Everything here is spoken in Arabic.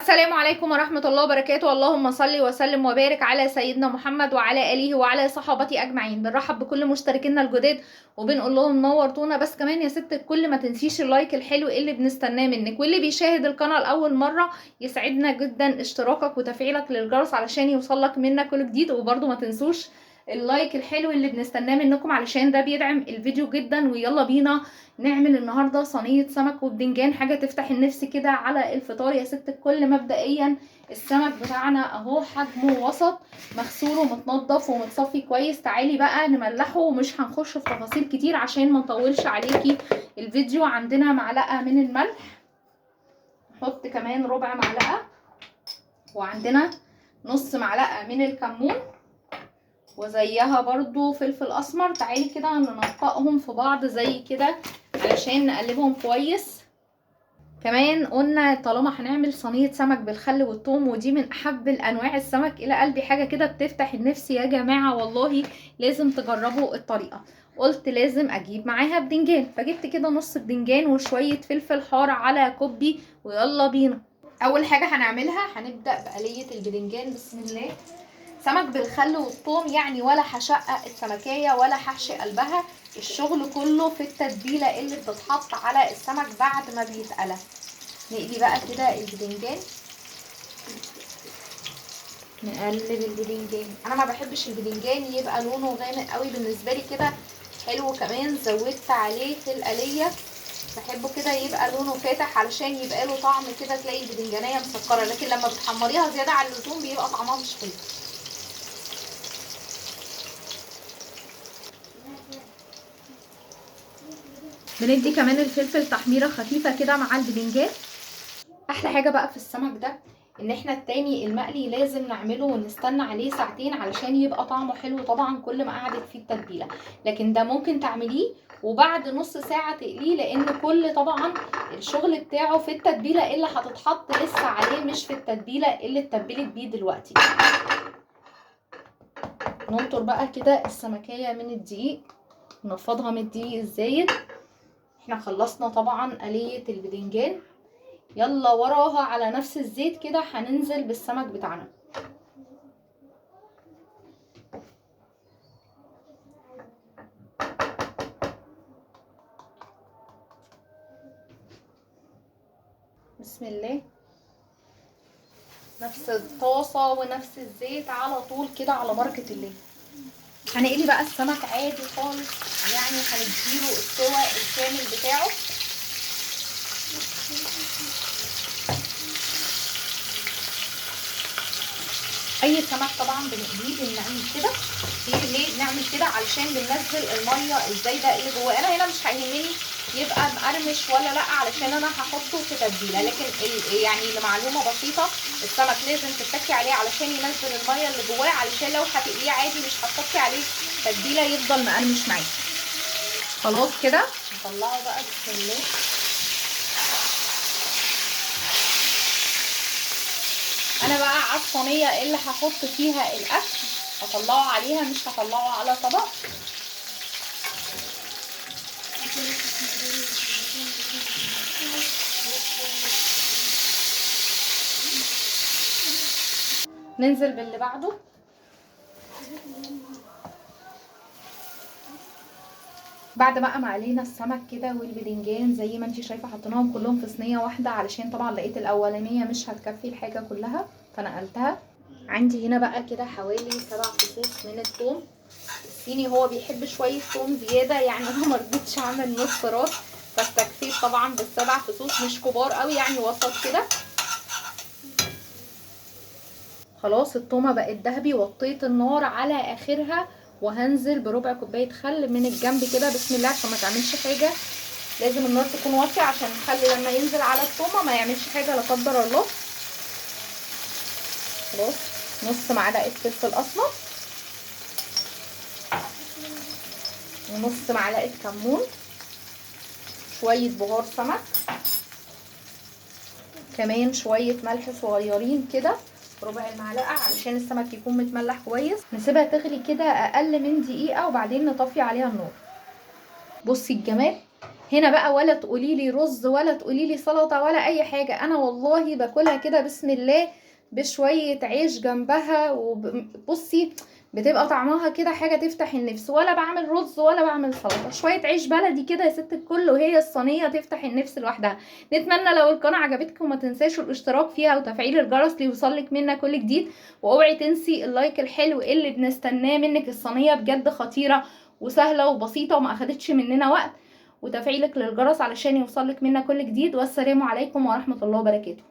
السلام عليكم ورحمة الله وبركاته. اللهم صل وسلم وبارك على سيدنا محمد وعلى آله وعلى صحابته أجمعين. بنرحب بكل مشتركينا الجداد وبنقول لهم نورتونا. بس كمان يا ست الكل ما تنسيش اللايك الحلو اللي بنستناه منك، واللي بيشاهد القناة لأول مرة يسعدنا جدا اشتراكك وتفعيلك للجرس علشان يوصلك منا كل جديد. وبرده ما تنسوش اللايك الحلو اللي بنستناه منكم علشان ده بيدعم الفيديو جدا. ويلا بينا نعمل النهارده صينيه سمك وبدنجان، حاجه تفتح النفس كده على الفطار يا ست الكل. مبدئيا السمك بتاعنا اهو حجمه وسط، مغسول ومتنضف ومتصفي كويس. تعالي بقى نملحه ومش هنخش في تفاصيل كتير عشان ما نطولش عليكي الفيديو. عندنا معلقه من الملح، نحط كمان ربع معلقه، وعندنا نص معلقه من الكمون، وزيها برضو فلفل اسمر. تعالي كده ننققهم في بعض زي كده علشان نقلبهم كويس. كمان قلنا طالما هنعمل صينيه سمك بالخل والثوم، ودي من احب الانواع السمك الى قلبي، حاجه كده بتفتح النفس يا جماعه، والله لازم تجربوا الطريقه. قلت لازم اجيب معاها بدنجان، فجبت كده نص بدنجان وشويه فلفل حار على كوبي. ويلا بينا. اول حاجه هنعملها هنبدا بقليه البدنجان. بسم الله. سمك بالخل والثوم يعني ولا هشقق السمكية ولا هحشي قلبها، الشغل كله في التتبيلة اللي بتتحط على السمك بعد ما بيتقلى. نقلي بقى كده البدنجان، نقلب البدنجان. انا ما بحبش البدنجان يبقى لونه غامق قوي، بالنسبة لي كده حلو. كمان زودت عليه في القلية، بحبه كده يبقى لونه فاتح علشان يبقى له طعم كده، تلاقي البدنجانية مسكرة، لكن لما بتحمريها زيادة عن اللزوم بيبقى طعمها مش حلو. بندي كمان الفلفل تحميره خفيفه كده مع البدنجان. احلى حاجه بقى في السمك ده ان احنا التاني المقلي لازم نعمله ونستنى عليه ساعتين علشان يبقى طعمه حلو، طبعا كل ما قعدت فيه التتبيله. لكن ده ممكن تعمليه وبعد نص ساعه تقليه، لان كل طبعا الشغل بتاعه في التتبيله اللي هتتحط لسه عليه، مش في التتبيله اللي اتبلت بيه دلوقتي. ننطر بقى كده السمكيه من الدقيق، نفضها من الدقيق الزايد. احنا خلصنا طبعا قلية البدنجان، يلا وراها على نفس الزيت كده هننزل بالسمك بتاعنا. بسم الله. نفس الطاسة ونفس الزيت على طول كده على بركة الله. هنقلي بقى السمك عادي خالص، يعني هنديله السوا الكامل بتاعه. اي سمك طبعا بنقليه بنعمل كده. ليه بنعمل كده؟ علشان بننزل الميه الزايده اللي جواه. انا هنا مش هيهمني يبقى مقرمش ولا لا، علشان انا هحطه في تتبيله، لكن يعني لمعلومه بسيطه، السمك لازم تتكي عليه علشان ينزل الميه اللي جواه، علشان لو هتقليه عادي مش هتحطي عليه تتبيله يفضل مقرمش معاكي. خلاص كده نطلعه بقى. بسم الله. انا بقى على الصينيه اللي هحط فيها الاكل هطلعه عليها، مش هطلعه على طبق. ننزل باللي بعده. بعد بقى ما قلينا السمك كده والبدنجان زي ما انتي شايفه، حطيناهم كلهم في صينيه واحده علشان طبعا لقيت الاولانيه مش هتكفي الحاجه كلها فنقلتها. عندي هنا بقى كده حوالي 7 فصوص من الثوم. الصيني هو بيحب شويه ثوم زياده، يعني انا مرضتش اعمل نص راس، فاستكفيت طبعا بال7 فصوص، مش كبار قوي يعني وسط كده. خلاص التومه بقت دهبي، وطيت النار على اخرها، وهنزل بربع كوبايه خل من الجنب كده. بسم الله، عشان ما تعملش حاجه لازم النار تكون واطيه، عشان الخل لما ينزل على التومه ما يعملش حاجه لا قدر الله. خلاص نص معلقه فلفل اسمر، ونص معلقه كمون، شويه بهار سمك، كمان شويه ملح صغيرين كده ربع المعلقه علشان السمك يكون متملح كويس. نسيبها تغلي كده اقل من دقيقه وبعدين نطفي عليها النار. بصي الجمال، هنا بقى ولا تقولي لي رز ولا تقولي لي سلطه ولا اي حاجه، انا والله باكلها كده بسم الله بشويه عيش جنبها. وبصي بتبقى طعمها كده حاجه تفتح النفس، ولا بعمل رز ولا بعمل سلطه، شويه عيش بلدي كده يا ست الكل وهي الصينيه تفتح النفس لوحدها. نتمنى لو القناه عجبتكم ما تنساش الاشتراك فيها وتفعيل الجرس ليوصلك منا كل جديد، واوعي تنسي اللايك الحلو اللي بنستناه منك. الصينيه بجد خطيره وسهله وبسيطه وما اخدتش مننا وقت، وتفعيلك للجرس علشان يوصلك منا كل جديد. والسلام عليكم ورحمة الله وبركاته.